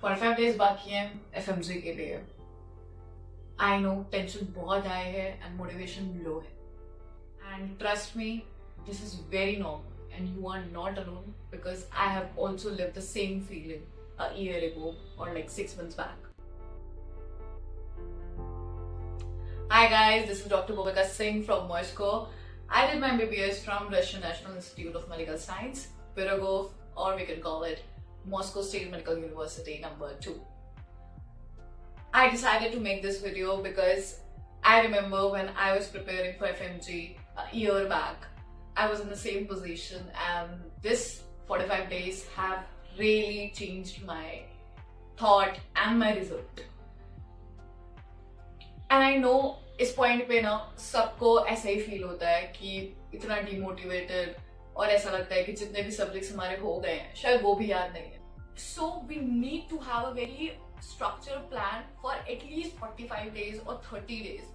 45 days बाकी हैं FMG के लिए। आई नो टेंशन बहुत हाई है एंड मोटिवेशन लो है and trust me this is very normal and you are not alone because I have also live the same feeling a year ago or like 6 months back. Hi guys, this is Dr. Bhumika Singh from Moscow. I did my MBBS from Russian National Institute of Medical Science, Pirogov, or we can call it Moscow State Medical University number 2. I decided to make this video because I remember when I was preparing for FMG a year back, I was in the same position and this 45 days have really changed my thought and my result. And I know इस point पे ना सबको ऐसा ही feel होता है कि इतना demotivated और ऐसा लगता है कि जितने भी सब्जेक्ट्स हमारे हो गए हैं शायद वो भी याद नहीं है. So we need to have a very structured plan for at least 45 days or 30 days.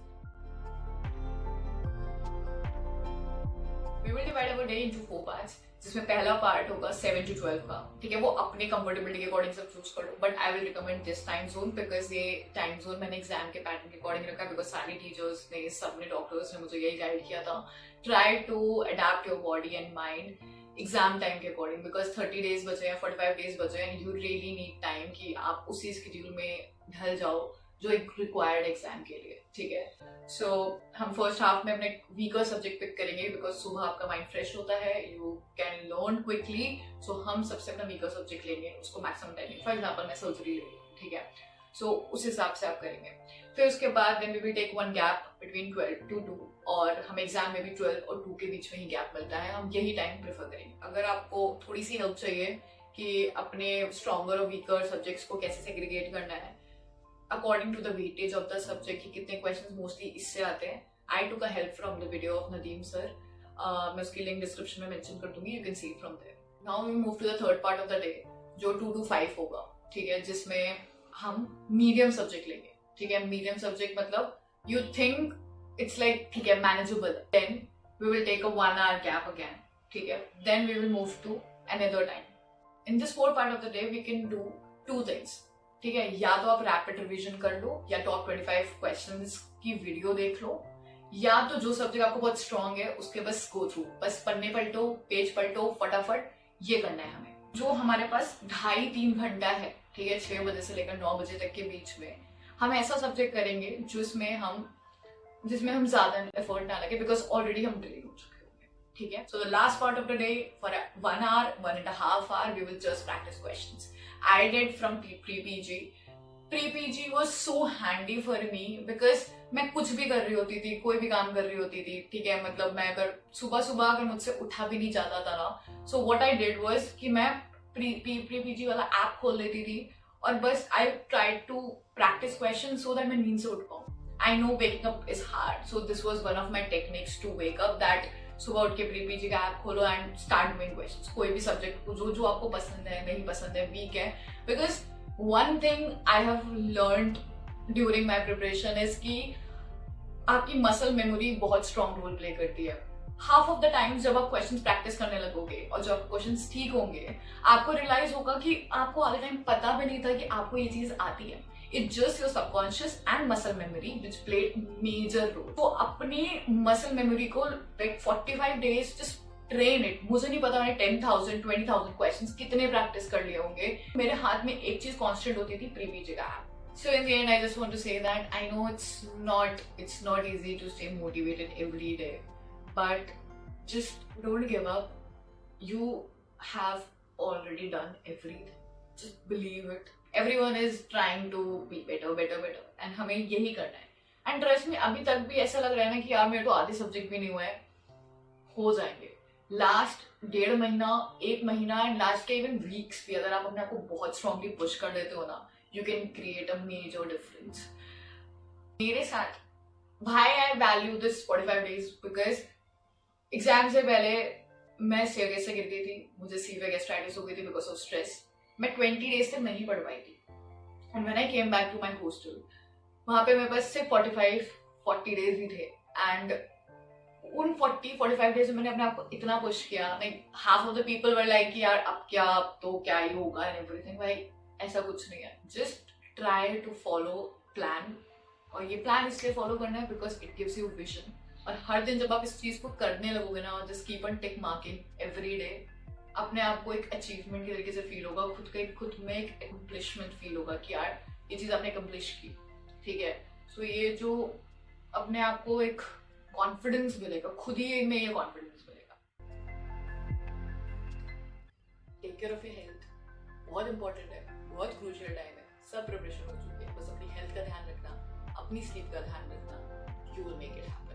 We will divide our day into 4 parts. जिसमें पहला पार्ट होगा 7 to 12 का. ठीक है, वो अपने कंफर्टेबिलिटी के अकॉर्डिंग सब चूज करो, but I will recommend this time zone because ये टाइम जोन मैंने एग्जाम के पैटर्न के अकॉर्डिंग रखा बिकॉज सारे टीचर्स ने, सबने, डॉक्टर्स ने मुझे यही गाइड किया था. Try to adapt your body and mind exam time के अकॉर्डिंग बिकॉज 30 डेज बचे हैं, 45 डेज बचे हैं and you really need time कि आप उसी स्केड्यूल में ढल जाओ जो एक रिक्वायर्ड एग्जाम के लिए. ठीक है, सो हम फर्स्ट हाफ में अपने वीकर सब्जेक्ट पिक करेंगे बिकॉज सुबह आपका माइंड फ्रेश होता है, यू कैन लर्न क्विकली. सो हम सबसे अपना वीकर सब्जेक्ट लेंगे, उसको मैक्सिमम टाइम. फॉर एग्जाम्पल मैं सर्जरी ले रही हूँ, ठीक है, सो उस हिसाब से आप करेंगे. फिर उसके बाद then we will take one gap between 12 to 2 और हम एग्जाम में भी 12 और 2 के बीच में ही गैप मिलता है. हम यही टाइम प्रेफर करेंगे. अगर आपको थोड़ी सी हेल्प चाहिए कि अपने स्ट्रॉन्गर और वीकर सब्जेक्ट्स को कैसे सेग्रीगेट करना है according to the weightage of the subject कि कितने क्वेश्चंस मोस्टली इससे आते हैं, I took a help from the video of Nadeem sir. मैं उसकी लिंक डिस्क्रिप्शन में मेंशन कर दूंगी, you can see from there. Now we move to the third part of the day जो 2 to 5 होगा. ठीक है, जिसमें हम मीडियम सब्जेक्ट लेंगे. ठीक है, मीडियम सब्जेक्ट मतलब यू थिंक इट्स लाइक ठीक है manageable. Then we will take a 1 hour gap again. ठीक है, then we will move to another time. In this fourth part of the day we can do 2 things. ठीक है, या तो आप rapid revision कर लो या टॉप 25 क्वेश्चंस की वीडियो देख लो, या तो जो सब्जेक्ट आपको बहुत स्ट्रांग है उसके बस गो थ्रू, बस पन्ने पलटो, पेज पलटो फटाफट. ये करना है हमें. जो हमारे पास 2.5-3 घंटा है, ठीक है, 6 बजे से लेकर 9 बजे तक के बीच में हम ऐसा सब्जेक्ट करेंगे जिसमें हम ज्यादा एफर्ट ना लगे बिकॉज ऑलरेडी हम ड्रिल हो चुके होंगे. ठीक है, so the last part of the day for 1 hour, 1.5 hour we will just practice questions. I did from pre-PG. Pre-PG was so handy for me because मैं कुछ भी कर रही होती थी, कोई भी काम कर रही होती थी. ठीक है, मतलब मैं अगर सुबह अगर मुझसे उठा भी नहीं जाता था ना, so what I did was कि मैं pre-PG वाला ऐप खोल लेती थी और बस I tried to practice questions so that मैं नींद से उठ पाऊँ. I know waking up is hard, so this was one of my techniques to wake up. That सुबह उठ के प्री-पीजी का ऐप खोलो एंड स्टार्ट डूइंग क्वेश्चंस. कोई भी सब्जेक्ट को जो आपको पसंद है, नहीं पसंद है, वीक है. Because one thing I have learned during my preparation is कि आपकी मसल मेमोरी बहुत स्ट्रॉन्ग रोल प्ले करती है. हाफ ऑफ द टाइम जब आप क्वेश्चंस प्रैक्टिस करने लगोगे और जब क्वेश्चंस ठीक होंगे आपको रियलाइज होगा कि आपको आधे टाइम पता भी नहीं था कि आपको ये चीज आती है. It's just your subconscious and muscle memory which played major role. तो अपनी muscle memory को like 45 days just train it. मुझे नहीं पता मैंने 10,000 20,000 questions कितने practice कर लिए होंगे. मेरे हाथ में एक चीज constant होती थी pre-PG का app. So in the end I just want to say that I know it's not easy to stay motivated every day, but just don't give up. You have already done everything. Just believe it. Everyone is trying to be better and हमें यही करना है. And trust me, अभी तक भी ऐसा लग रहा है ना कि यार मेरे तो आधे सब्जेक्ट भी नहीं हुए हैं. हो जाएंगे. लास्ट 1.5 महीना, 1 महीना एंड लास्ट के इवन वीक्स भी अगर आप अपने आप को बहुत स्ट्रांगली पुश कर देते हो ना, you can create a major difference. मेरे साथ भाई I value this 45 days because exam से पहले मैं स्टेयरकेस से गिर गई थी. मुझे सीवियर गैस्ट्राइटिस हो गई थी बिकॉज ऑफ स्ट्रेस. मैं 20 डेज तक नहीं पढ़ पाई थी. And when I came back to my hostel, वहां पे मेरे पास सिर्फ 40 डेज ही थे. एंड उन 45 डेज में मैंने अपने आप को इतना पुश किया. Like half of the people were like यार अब क्या, अब तो क्या ही होगा एंड एवरीथिंग. भाई ऐसा कुछ नहीं है. Just try to follow plan. और ये प्लान इसलिए फॉलो करना है because it gives you vision. और हर दिन जब आप इस चीज को करने लगोगे ना, just keep on tick marking every day, अपने आप को एक अचीवमेंट के तरीके से फील होगा, खुद में एक एक्म्प्लिशमेंट फील होगा कि यार ये चीज आपने अकम्प्लिश की. ठीक है. सो ये जो अपने आप को एक कॉन्फिडेंस मिलेगा, खुद ही में ये कॉन्फिडेंस मिलेगा. Take care of your health. बहुत इंपॉर्टेंट है, बहुत क्रूशियल टाइम है. सब प्रिपरेशन हो चुकी है, बस अपनी हेल्थ का ध्यान रखना, अपनी स्लीप का ध्यान रखना. You will make it happen.